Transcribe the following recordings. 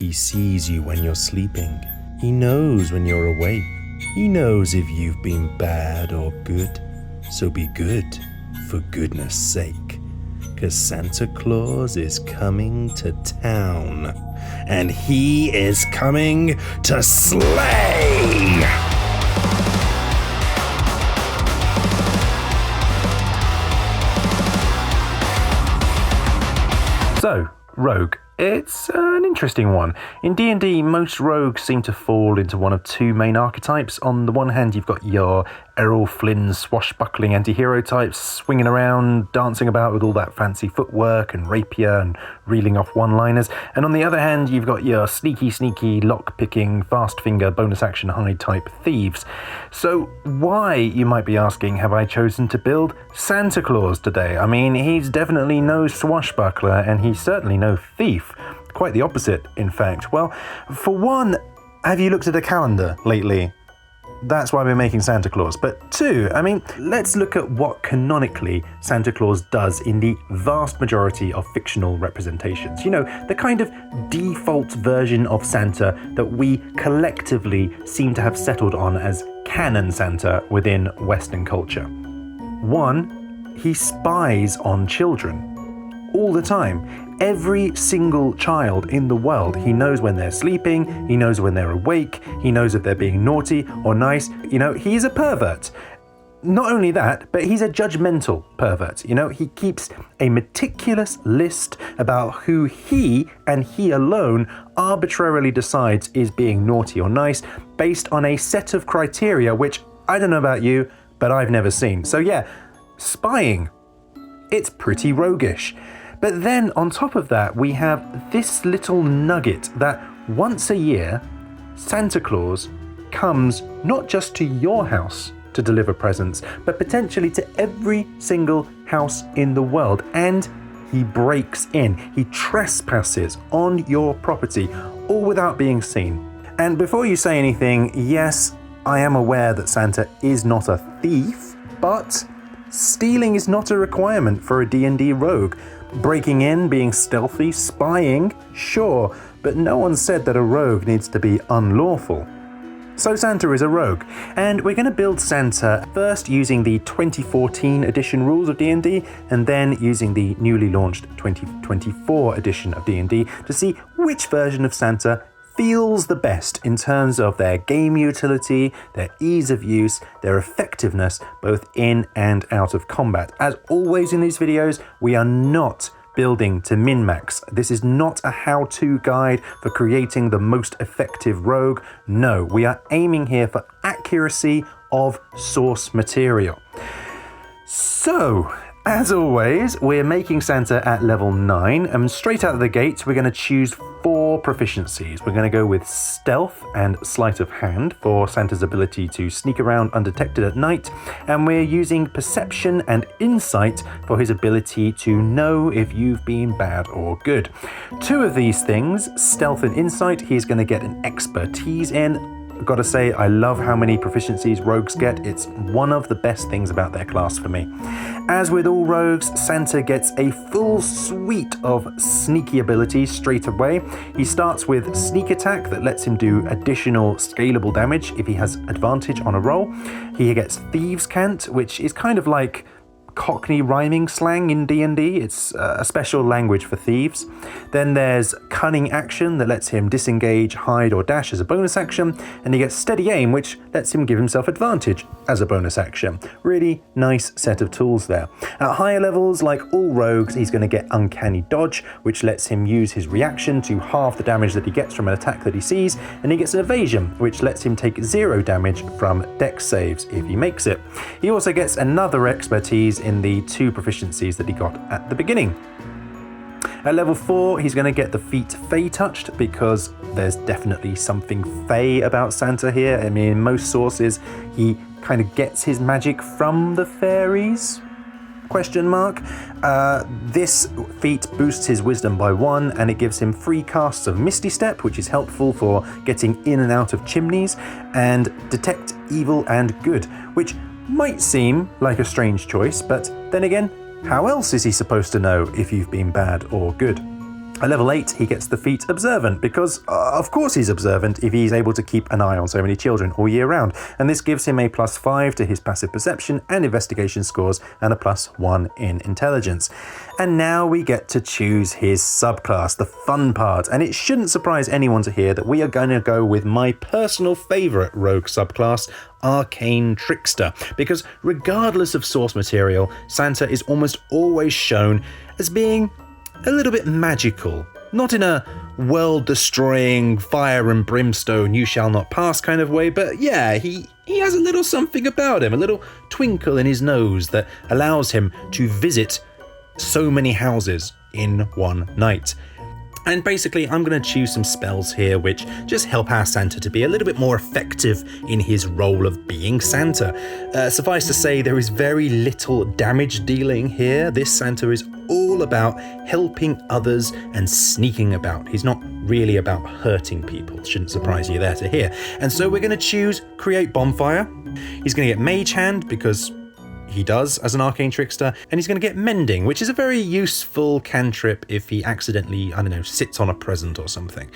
He sees you when you're sleeping. He knows when you're awake. He knows if you've been bad or good. So be good, for goodness sake. 'Cause Santa Claus is coming to town. And he is coming to slay! So, rogue. It's an interesting one. In D&D, most rogues seem to fall into one of two main archetypes. On the one hand, you've got your Errol Flynn swashbuckling anti-hero types swinging around, dancing about with all that fancy footwork and rapier and reeling off one-liners. And on the other hand, you've got your sneaky, lock-picking, fast-finger, bonus-action hide type thieves. So why, you might be asking, have I chosen to build Santa Claus today? I mean, he's definitely no swashbuckler and he's certainly no thief. Quite the opposite, in fact. Well, for one, have you looked at a calendar lately? That's why we're making Santa Claus. But two, I mean, let's look at what canonically Santa Claus does in the vast majority of fictional representations. You know, the kind of default version of Santa that we collectively seem to have settled on as canon Santa within Western culture. One, he spies on children all the time. Every single child in the world, he knows when they're sleeping, he knows when they're awake, he knows if they're being naughty or nice. You know, he's a pervert. Not only that, but he's a judgmental pervert. You know, he keeps a meticulous list about who he and he alone arbitrarily decides is being naughty or nice based on a set of criteria which, I don't know about you, but I've never seen. So yeah, spying. It's pretty roguish. But then on top of that, we have this little nugget that once a year, Santa Claus comes not just to your house to deliver presents, but potentially to every single house in the world. And he breaks in, he trespasses on your property, all without being seen. And before you say anything, yes, I am aware that Santa is not a thief, but stealing is not a requirement for a D&D rogue. Breaking in, being stealthy, spying, sure, but no one said that a rogue needs to be unlawful. So Santa is a rogue, and we're going to build Santa first using the 2014 edition rules of D&D, and then using the newly launched 2024 edition of D&D to see which version of Santa feels the best in terms of their game utility, their ease of use, their effectiveness, both in and out of combat. As always in these videos, we are not building to min-max. This is not a how-to guide for creating the most effective rogue. No, we are aiming here for accuracy of source material. So, as always, we're making Santa at level 9, and straight out of the gate, we're going to choose 4 proficiencies. We're going to go with Stealth and Sleight of Hand for Santa's ability to sneak around undetected at night, and we're using Perception and Insight for his ability to know if you've been bad or good. 2 of these things, Stealth and Insight, he's going to get an Expertise in. I've got to say, I love how many proficiencies rogues get. It's one of the best things about their class for me. As with all rogues, Santa gets a full suite of sneaky abilities straight away. He starts with Sneak Attack that lets him do additional scalable damage if he has advantage on a roll. He gets Thieves' Cant, which is kind of like Cockney rhyming slang in D&D. It's a special language for thieves. Then there's Cunning Action that lets him disengage, hide or dash as a bonus action, and he gets Steady Aim, which lets him give himself advantage as a bonus action. Really nice set of tools there. At higher levels, like all rogues, he's going to get Uncanny Dodge, which lets him use his reaction to halve the damage that he gets from an attack that he sees, and he gets an Evasion, which lets him take 0 damage from dex saves if he makes it. He also gets another Expertise in the 2 proficiencies that he got at the beginning. At level 4, he's going to get the feat Fey Touched because there's definitely something Fey about Santa here. I mean, in most sources, he kind of gets his magic from the fairies? Question mark. This feat boosts his wisdom by 1, and it gives him free casts of Misty Step, which is helpful for getting in and out of chimneys, and Detect Evil and Good, which might seem like a strange choice, but then again, how else is he supposed to know if you've been bad or good? At level 8, he gets the feat Observant because, of course he's observant if he's able to keep an eye on so many children all year round. And this gives him a +5 to his passive perception and investigation scores and a +1 in intelligence. And now we get to choose his subclass, the fun part. And it shouldn't surprise anyone to hear that we are going to go with my personal favourite rogue subclass, Arcane Trickster, because regardless of source material, Santa is almost always shown as being a little bit magical, not in a world-destroying, fire and brimstone, you shall not pass kind of way, but yeah, he has a little something about him, a little twinkle in his nose that allows him to visit so many houses in one night. And basically, I'm going to choose some spells here which just help our Santa to be a little bit more effective in his role of being Santa. Suffice to say, there is very little damage dealing here. This Santa is all about helping others and sneaking about. He's not really about hurting people. Shouldn't surprise you there to hear. And so we're going to choose Create Bonfire. He's going to get Mage Hand because he does as an Arcane Trickster, and he's going to get Mending, which is a very useful cantrip if he accidentally, sits on a present or something.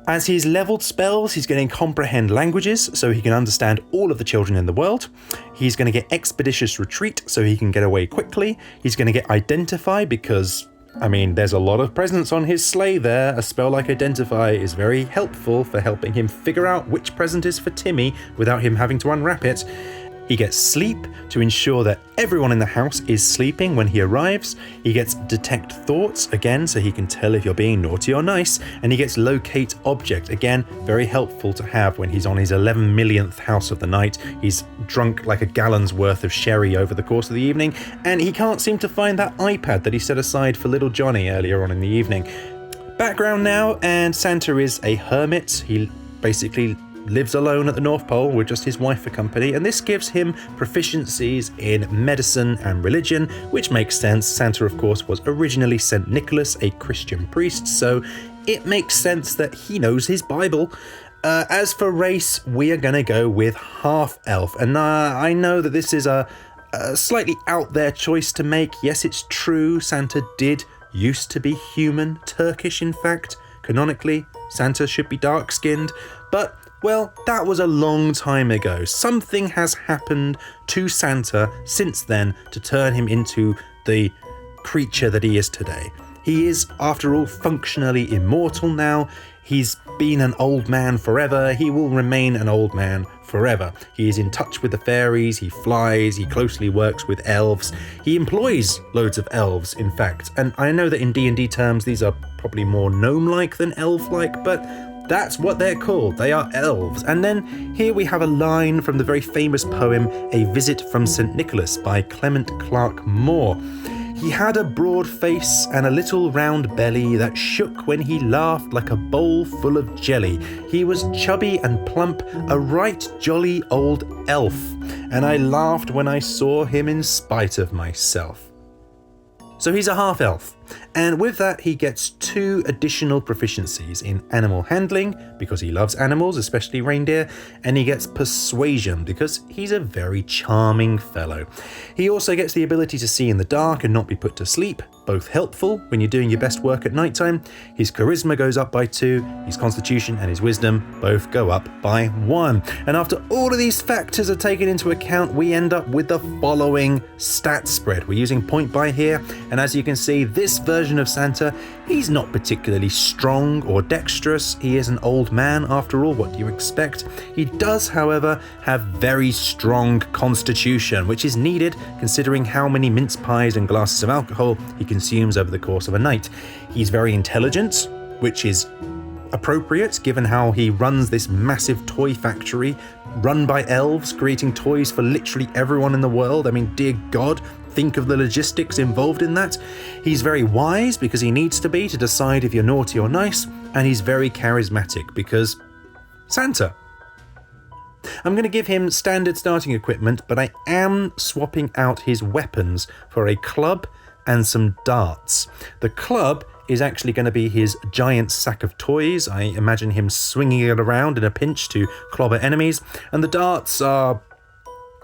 As he's leveled spells, he's getting Comprehend Languages, so he can understand all of the children in the world. He's going to get Expeditious Retreat, so he can get away quickly. He's going to get Identify because, there's a lot of presents on his sleigh there. A spell like Identify is very helpful for helping him figure out which present is for Timmy without him having to unwrap it. He gets Sleep to ensure that everyone in the house is sleeping when he arrives. He gets Detect Thoughts, again, so he can tell if you're being naughty or nice. And he gets Locate Object, again, very helpful to have when he's on his 11 millionth house of the night. He's drunk like a gallon's worth of sherry over the course of the evening, and he can't seem to find that iPad that he set aside for little Johnny earlier on in the evening. Background now, and Santa is a hermit. He basically lives alone at the North Pole with just his wife for company, and this gives him proficiencies in medicine and religion, which makes sense. Santa, of course, was originally St. Nicholas, a Christian priest, so it makes sense that he knows his Bible. As for race, we are going to go with half-elf, and I know that this is a slightly out there choice to make. Yes, it's true, Santa did used to be human, Turkish in fact. Canonically, Santa should be dark-skinned, but well, that was a long time ago. Something has happened to Santa since then to turn him into the creature that he is today. He is, after all, functionally immortal now. He's been an old man forever. He will remain an old man forever. He is in touch with the fairies. He flies. He closely works with elves. He employs loads of elves, in fact. And I know that in D&D terms, these are probably more gnome-like than elf-like, but that's what they're called. They are elves. And then here we have a line from the very famous poem A Visit from St. Nicholas by Clement Clark Moore. He had a broad face and a little round belly that shook when he laughed like a bowl full of jelly. He was chubby and plump, a right jolly old elf, and I laughed when I saw him in spite of myself. So he's a half-elf, and with that he gets 2 additional proficiencies in animal handling, because he loves animals, especially reindeer, and he gets persuasion, because he's a very charming fellow. He also gets the ability to see in the dark and not be put to sleep, both helpful when you're doing your best work at nighttime. His charisma goes up by 2, his constitution and his wisdom both go up by 1. And after all of these factors are taken into account, we end up with the following stat spread. We're using point buy here, and as you can see, this version of Santa, he's not particularly strong or dexterous. He is an old man after all, what do you expect? He does, however, have very strong constitution, which is needed considering how many mince pies and glasses of alcohol he consumes over the course of a night. He's very intelligent, which is appropriate given how he runs this massive toy factory run by elves, creating toys for literally everyone in the world. I mean, dear God, think of the logistics involved in that. He's very wise because he needs to be to decide if you're naughty or nice, and he's very charismatic because Santa. I'm going to give him standard starting equipment, but I am swapping out his weapons for a club and some darts. The club is actually going to be his giant sack of toys. I imagine him swinging it around in a pinch to clobber enemies. And the darts are,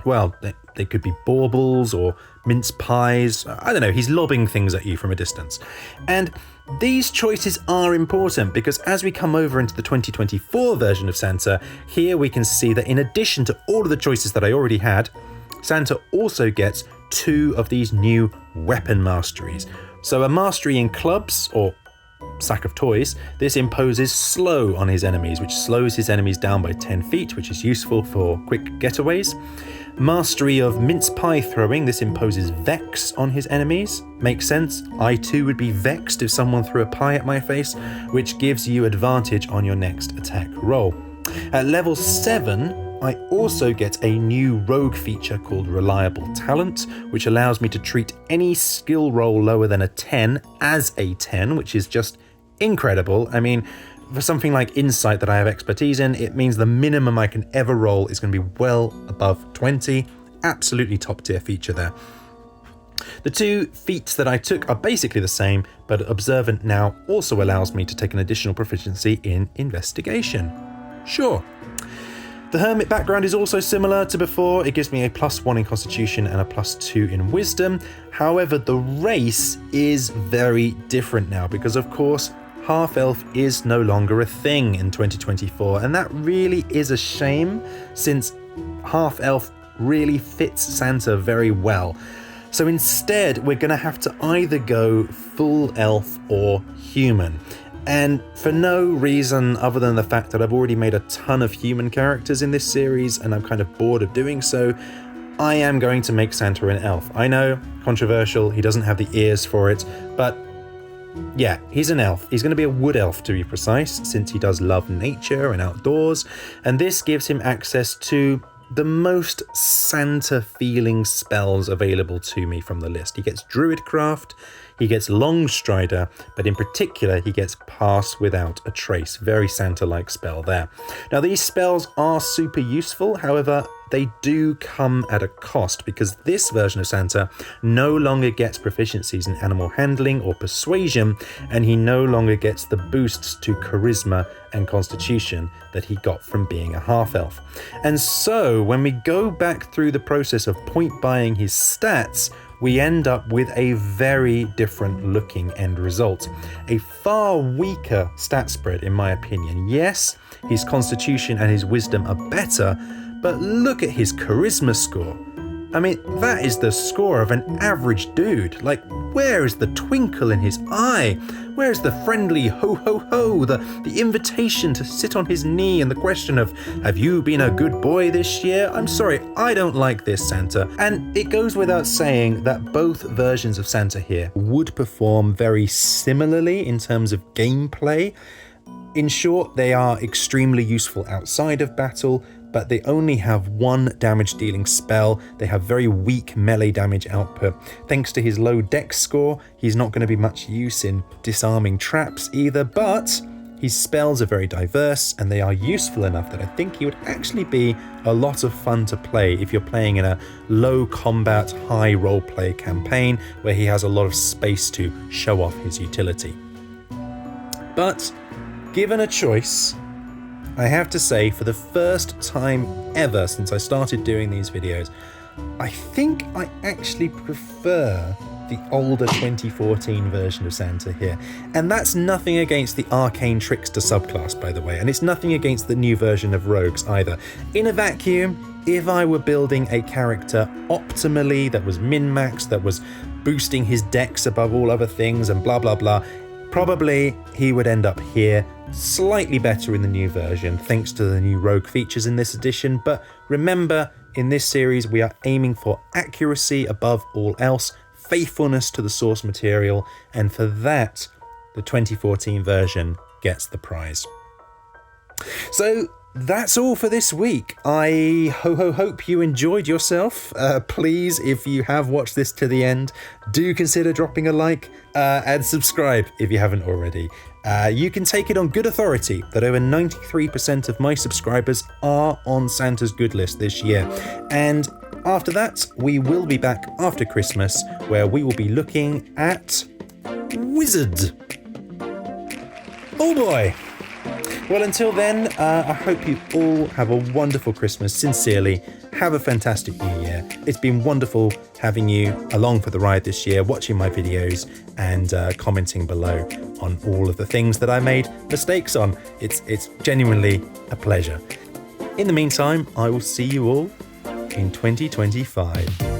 well, they could be baubles or mince pies. I don't know, he's lobbing things at you from a distance. And These choices are important because as we come over into the 2024 version of Santa, here we can see that in addition to all of the choices that I already had, Santa also gets 2 of these new weapon masteries. So a mastery in clubs, or sack of toys, this imposes slow on his enemies, which slows his enemies down by 10 feet, which is useful for quick getaways. Mastery of mince pie throwing, this imposes vex on his enemies. Makes sense. I too would be vexed if someone threw a pie at my face, which gives you advantage on your next attack roll. At level 7, I also get a new rogue feature called Reliable Talent, which allows me to treat any skill roll lower than a 10 as a 10, which is just incredible. I mean, for something like Insight that I have expertise in, it means the minimum I can ever roll is going to be well above 20. Absolutely top tier feature there. The 2 feats that I took are basically the same, but Observant now also allows me to take an additional proficiency in Investigation. Sure. The Hermit background is also similar to before. It gives me a +1 in Constitution and a +2 in Wisdom. However, the race is very different now because, of course, Half-Elf is no longer a thing in 2024, and that really is a shame since Half-Elf really fits Santa very well. So instead, we're going to have to either go full elf or human. And for no reason other than the fact that I've already made a ton of human characters in this series and I'm kind of bored of doing so, I am going to make Santa an elf. I know, controversial, he doesn't have the ears for it, but yeah, he's an elf. He's going to be a wood elf to be precise, since he does love nature and outdoors, and this gives him access to the most Santa-feeling spells available to me from the list. He gets Druidcraft, he gets Longstrider, but in particular he gets Pass Without a Trace. Very Santa-like spell there. Now these spells are super useful, however, they do come at a cost because this version of Santa no longer gets proficiencies in animal handling or persuasion, and he no longer gets the boosts to charisma and constitution that he got from being a half-elf. And so when we go back through the process of point buying his stats, we end up with a very different looking end result. A far weaker stat spread in my opinion. Yes, his constitution and his wisdom are better, but look at his charisma score. I mean, that is the score of an average dude. Like, where is the twinkle in his eye? Where's the friendly ho ho ho, the invitation to sit on his knee and the question of, have you been a good boy this year? I'm sorry, I don't like this Santa. And it goes without saying that both versions of Santa here would perform very similarly in terms of gameplay. In short, they are extremely useful outside of battle, but they only have 1 damage dealing spell. They have very weak melee damage output. Thanks to his low dex score, he's not going to be much use in disarming traps either, but his spells are very diverse and they are useful enough that I think he would actually be a lot of fun to play if you're playing in a low combat, high roleplay campaign where he has a lot of space to show off his utility. But given a choice, I have to say, for the first time ever since I started doing these videos, I think I actually prefer the older 2014 version of Santa here. And that's nothing against the Arcane Trickster subclass, by the way, and it's nothing against the new version of Rogues either. In a vacuum, if I were building a character optimally, that was min-maxed, that was boosting his dex above all other things and blah blah blah, probably he would end up here, slightly better in the new version thanks to the new rogue features in this edition. But remember, in this series we are aiming for accuracy above all else, faithfulness to the source material, and for that the 2014 version gets the prize. So that's all for this week. I hope you enjoyed yourself. Please, if you have watched this to the end, do consider dropping a like and subscribe if you haven't already. You can take it on good authority that over 93% of my subscribers are on Santa's good list this year. And after that, we will be back after Christmas, where we will be looking at Wizard. Oh boy! Well, until then, I hope you all have a wonderful Christmas. Sincerely, have a fantastic New Year, It's been wonderful having you along for the ride this year, watching my videos and commenting below on all of the things that I made mistakes on. It's genuinely a pleasure. In the meantime, I will see you all in 2025.